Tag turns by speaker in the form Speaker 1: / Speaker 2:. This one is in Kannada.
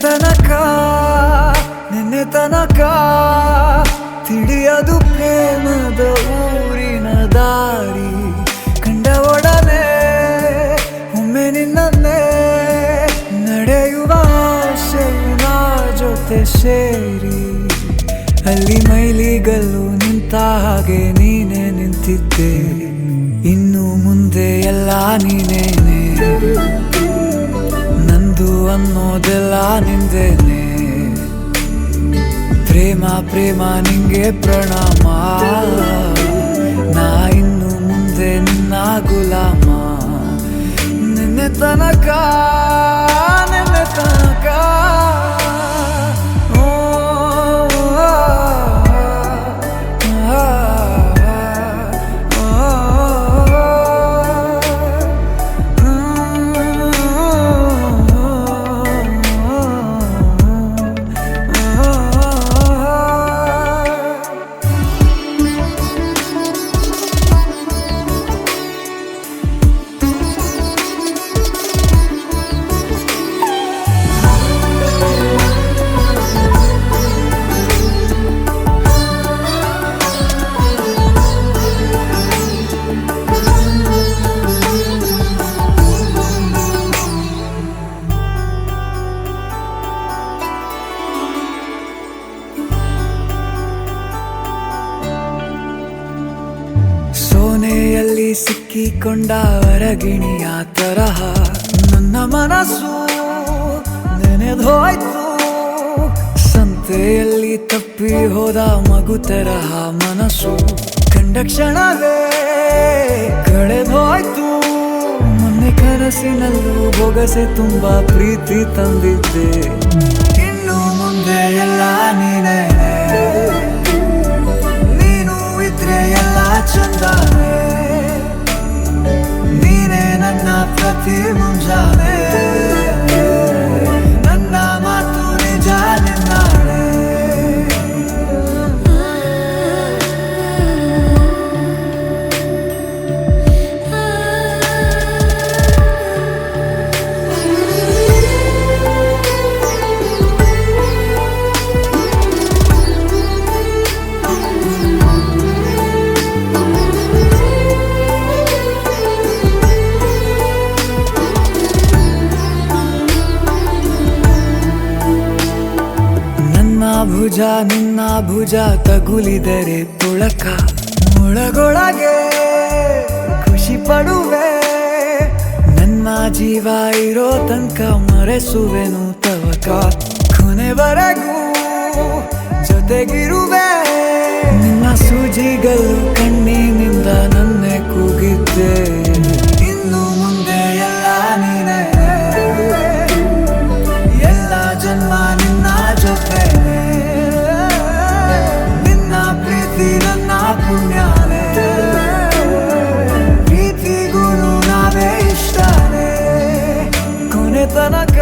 Speaker 1: ತನಕ ನಿನ್ನೆ ತನಕ ತಿಳಿಯದು ಪ್ರೇಮದ ಊರಿನ ದಾರಿ ಕಂಡ ಒಡನೆ ಒಮ್ಮೆ ನಿನ್ನೇ ನಡೆಯುವ ಆಸೆಯ ಜೊತೆ ಸೇರಿ ಅಲ್ಲಿ ಮೈಲಿಗಲ್ಲು ನಿಂತ ಹಾಗೆ ನೀನೆ ನಿಂತಿದ್ದೆ ಇನ್ನು ಮುಂದೆ ಎಲ್ಲ ನೀನೇನೆ ನಂದು ಅನ್ನೋದೆಲ್ಲ ನಿಂದೇನೆ ಪ್ರೇಮ ಪ್ರೇಮ ನಿಂಗೆ ಪ್ರಣಾಮ ನಾ ಇನ್ನು ಮುಂದೆ ನಿನ್ನ ಗುಲಾಮ ನಿನ್ನೆ ತನಕ ನಿನ್ನೆ ತನಕ ಸೋನೆಯಲ್ಲಿ ಸಿಕ್ಕಿಕೊಂಡ ಹೊರಗಿಣಿಯ ತರಹ ನನ್ನ ಮನಸ್ಸು ನೆನೆದೋಯ್ತು ಸಂತೆಯಲ್ಲಿ ತಪ್ಪಿ ಹೋದ ಮಗು ತರಹ ಮನಸ್ಸು ಕಂಡ ಕ್ಷಣವೇ ಕಳೆದೋಯ್ತು ಮೊನ್ನೆ ಕನಸಿನಲ್ಲೂ ಬೊಗಸೆ ತುಂಬಾ ಪ್ರೀತಿ ತಂದಿದ್ದೆ ಇನ್ನು ಮುಂದೆ ಎಲ್ಲ ನೀನೇ ನೀನು ಇದ್ರೆ ಎಲ್ಲ ಚಂದಾನೆ ನೀನೇ ನನ್ನ ಪ್ರತಿ ಮುಂಜಾನೆ ನನ್ನ ಮಾತು ನಿಜ ನಿನ್ನಾಳೆ ಭುಜ ನಿನ್ನ ಭುಜ ತಗುಲಿದರೆ ತುಳಕ ಒಳಗೊಳಗೆ ಖುಷಿ ಪಡುವೆ ನನ್ನ ಜೀವ ಇರೋ ತನಕ ಮರೆಸುವೆನು ತವಕ ಕೊನೆವರೆಗೂ ಜೊತೆಗಿರುವೆ ನಿನ್ನ ಸೂಜಿಗಳು ಕಣ್ಣಿನಿಂದ ನನ್ನೆ ಕೂಗಿದ್ದೆ ಇನ್ನು ಮುಂದೆ ಎಲ್ಲ ನೀನೇ ಎಲ್ಲ ಜನ್ಮ ನಿನ್ನ ಜೊತೆ ನನ್ನ ಪುಣ್ಯಾನೆ ಪ್ರೀತಿಗೂ ನಾವೇ ಇಷ್ಟನೇ ಕೊನೆ ತನಕ